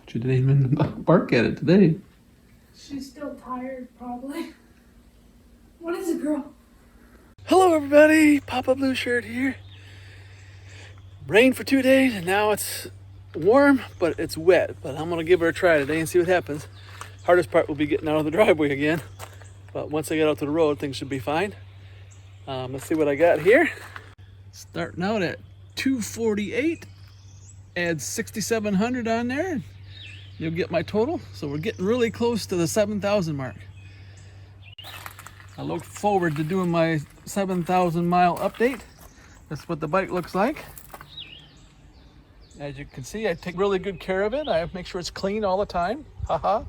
She didn't even bark at it today. She's still tired, probably. What is it, girl? Hello everybody, Papa Blue Shirt here. Rained for 2 days and now it's warm, but it's wet. But I'm gonna give her a try today and see what happens. Hardest part will be getting out of the driveway again. But once I get out to the road, things should be fine. Let's see what I got here. Starting out at 248, add 6,700 on there. You'll get my total. So we're getting really close to the 7,000 mark. I look forward to doing my 7,000 mile update. That's what the bike looks like. As you can see, I take really good care of it. I make sure it's clean all the time. Haha.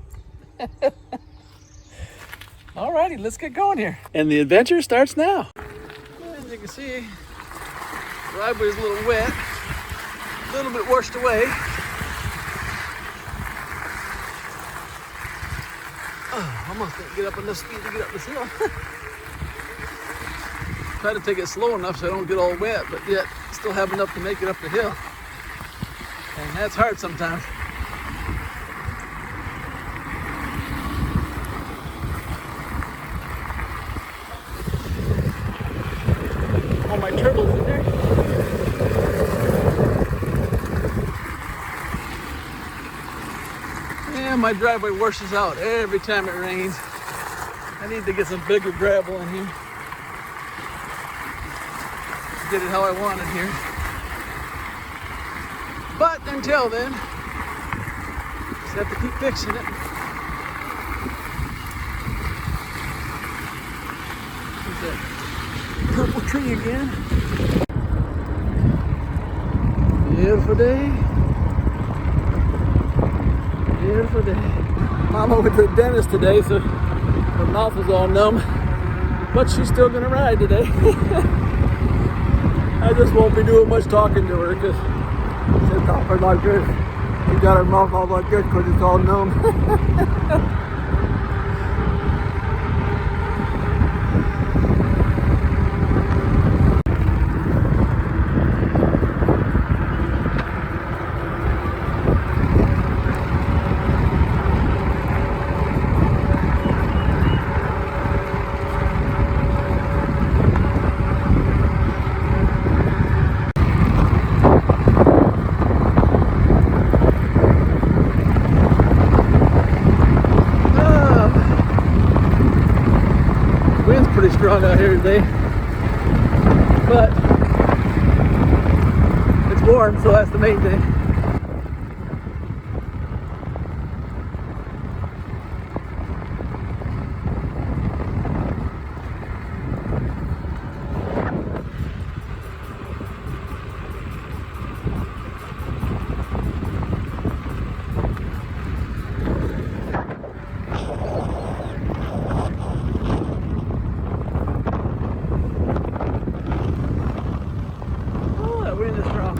Alrighty, let's get going here. And the adventure starts now. As you can see, the driveway is a little wet, a little bit washed away. Oh, almost didn't get up enough speed to get up this hill. Try to take it slow enough so I don't get all wet, but yet still have enough to make it up the hill. And that's hard sometimes. All my turtles in there. And my driveway washes out every time it rains. I need to get some bigger gravel in here. Get it how I want it here. But until then, just have to keep fixing it. There's that purple tree again. Beautiful day. Beautiful day. Mama went to the dentist today, so her mouth is all numb. But she's still gonna ride today. I just won't be doing much talking to her because she's talking like this. She got her mouth all like this because it's all numb. Pretty strong out here today, but it's warm, so that's the main thing. Wind is strong.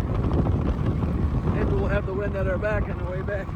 Maybe we'll have the wind at our back on the way back.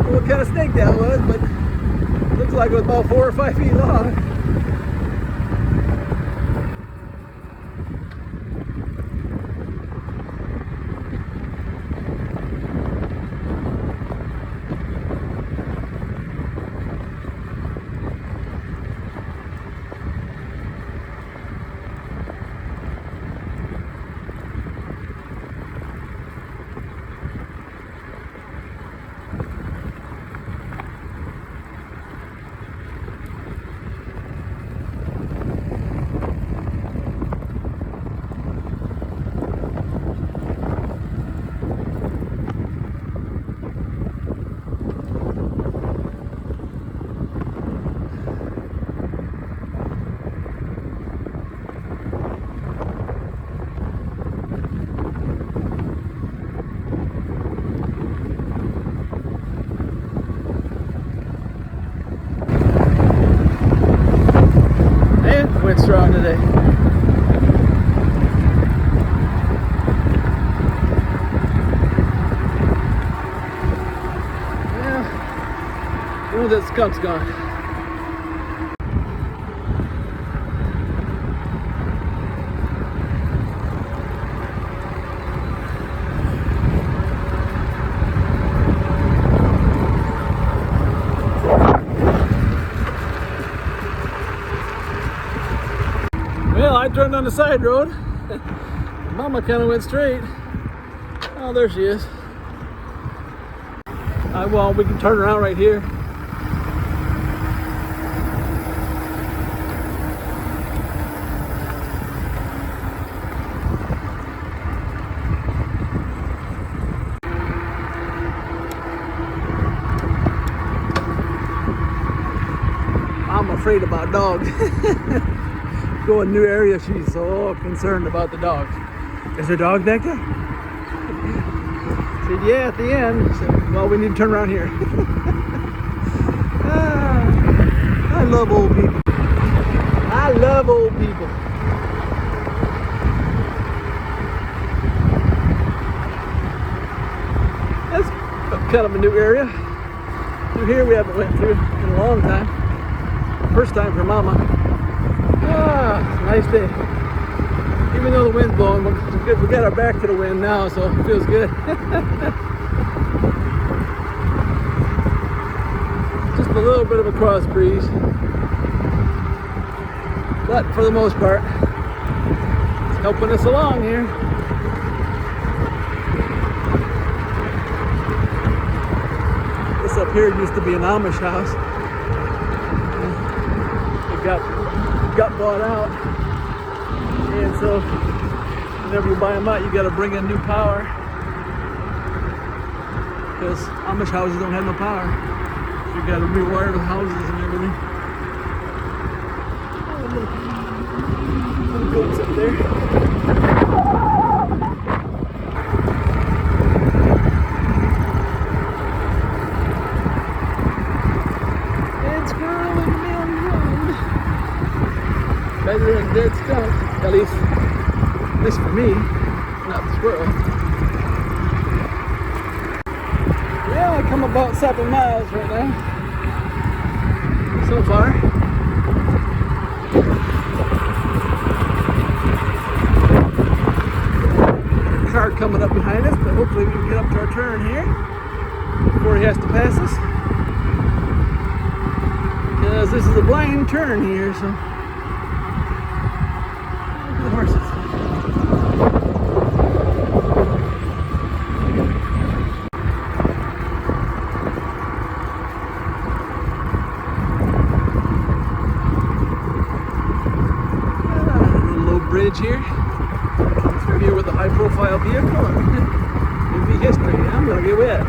What kind of snake that was, but it looks like it was about 4 or 5 feet long. skunk's gone. Well, I turned on the side road. Mama kind of went straight. Oh, there she is. Well, we can turn around right here. I'm afraid about dogs. Go in a new area, she's so concerned about the dog. Is there a dog back there? Said, yeah, at the end. Said, well, we need to turn around here. I love old people. I love old people. That's kind of a new area. Through here we haven't went through in a long time. First time for Mama. Nice day. Even though the wind's blowing, we got our back to the wind now, so it feels good. Just a little bit of a cross breeze, but for the most part, it's helping us along here. This up here used to be an Amish house. It got bought out, and so whenever you buy them out, you got to bring in new power, because Amish houses don't have no power. So you got to rewire the houses and everything. Little goats up there. It's growing down the road. Better than dead skunk, at least for me, not the squirrel. Yeah, I come about 7 miles right now, so far. Car coming up behind us, but hopefully we can get up to our turn here before he has to pass us. Because this is a blind turn here, so. Look at the horses. Bridge here. Through here with a high profile vehicle. Maybe history. I'm gonna get wet.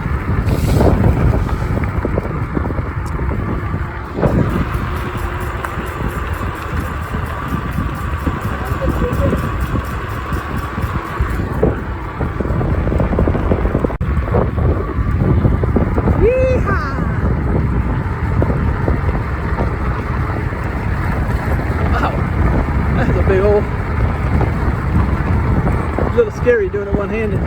Yeehaw! Wow, that's a big old. A little scary doing it one-handed.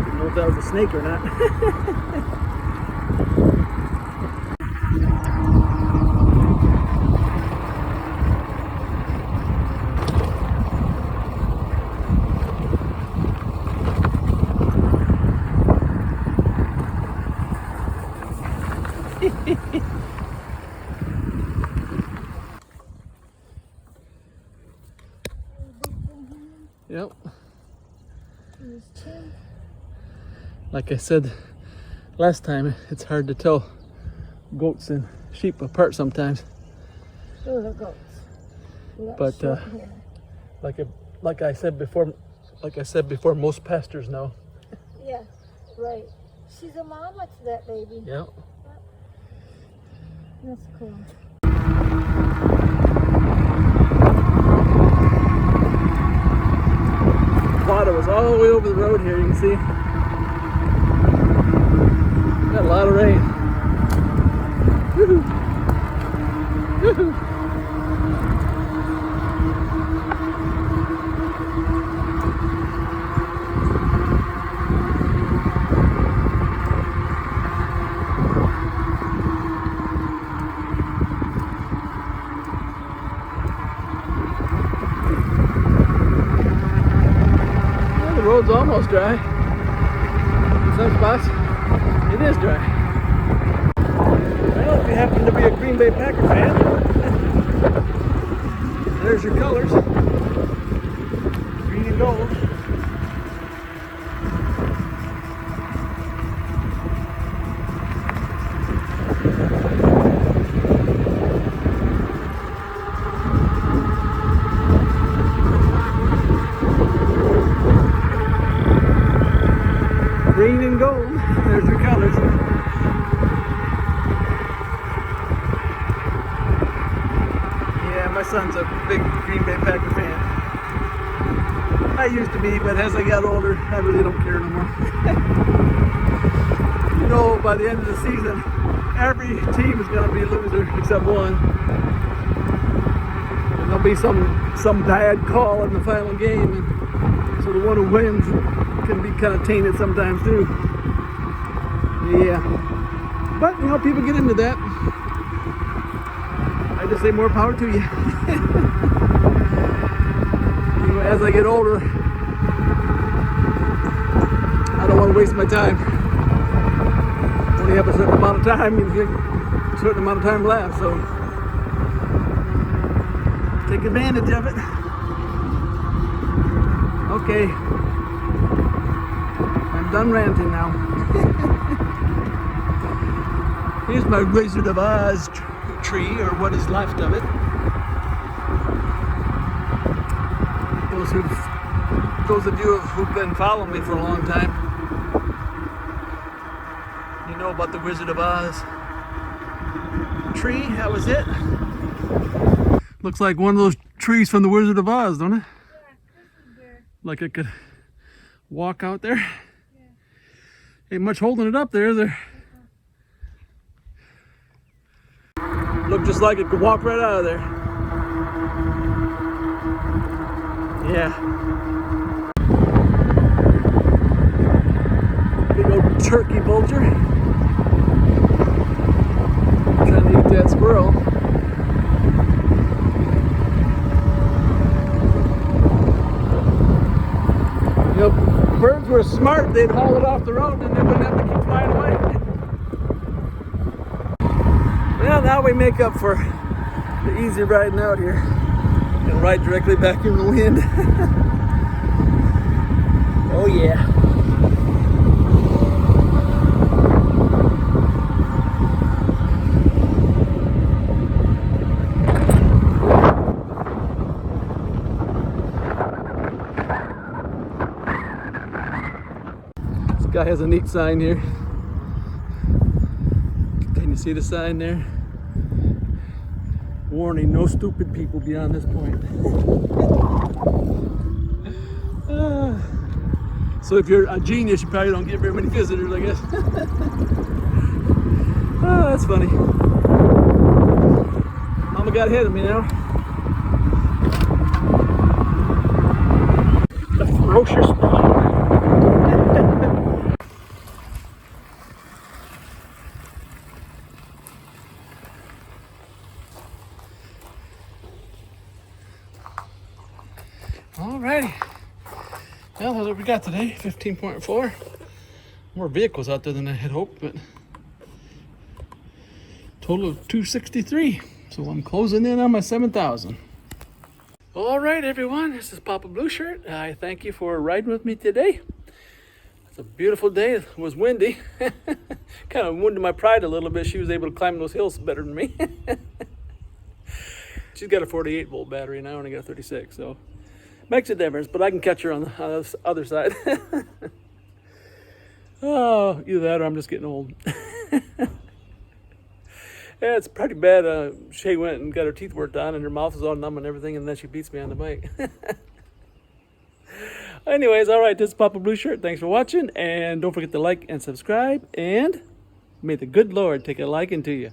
Didn't know if that was a snake or not. Yep. Like I said last time, it's hard to tell goats and sheep apart sometimes. Those are goats. But like I said before, most pastors know. Yeah, right. She's a mama to that baby. Yep. That's cool. Water was all the way over the road here, you can see. Got a lot of rain. Woohoo! Woohoo! almost dry. In some spots, it is dry. Well, if you happen to be a Green Bay Packer fan, there's your colors. Green and gold. Green and gold, there's your colors. Yeah, my son's a big Green Bay Packer fan. I used to be, but as I got older, I really don't care anymore. You know, by the end of the season, every team is going to be a loser except one. And there'll be some bad call in the final game, and so the one who wins can be kind of tainted sometimes too. Yeah, but you know, people get into that. I just say more power to you. You know, as I get older, I don't want to waste my time. Only have a certain amount of time, you get a certain amount of time left, so take advantage of it. Okay, I'm done ranting now. Here's my Wizard of Oz tree, or what is left of it. Those of you who've been following me for a long time, you know about the Wizard of Oz tree. That was it. Looks like one of those trees from the Wizard of Oz, don't it? Yeah, this is there. Like I could walk out there. Yeah. Ain't much holding it up there, is there? Looked just like it could walk right out of there. Yeah. Big old turkey vulture. Trying to eat that squirrel. You know, birds were smart, they'd haul it off the road and they wouldn't have to keep flying away. Well, now we make up for the easy riding out here and ride directly back in the wind. Oh yeah. This guy has a neat sign here. Can you see the sign there? Warning, no stupid people beyond this point. So if you're a genius, you probably don't get very many visitors, I guess. Oh, that's funny. Mama got ahead of me now. The ferocious spot. Alrighty. Well, that's what we got today. 15.4. More vehicles out there than I had hoped, but total of 263. So I'm closing in on my 7,000. Alright everyone, this is Papa Blue Shirt. I thank you for riding with me today. It's a beautiful day. It was windy. Kind of wounded my pride a little bit. She was able to climb those hills better than me. She's got a 48 volt battery and I only got a 36, so makes a difference, but I can catch her on the other side. Oh, either that or I'm just getting old. Yeah, it's pretty bad. Shay went and got her teeth worked on and her mouth is all numb and everything, and then she beats me on the bike. Anyways, all right, this is Papa Blue Shirt. Thanks for watching, and don't forget to like and subscribe, and may the good Lord take a liking to you.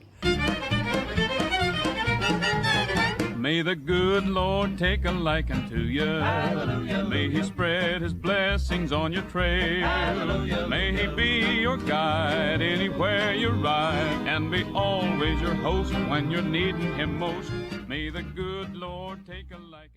May the good Lord take a liking to you. Hallelujah. May He spread His blessings on your trail. Hallelujah. May He be your guide anywhere you ride, and be always your host when you're needing Him most. May the good Lord take a liking.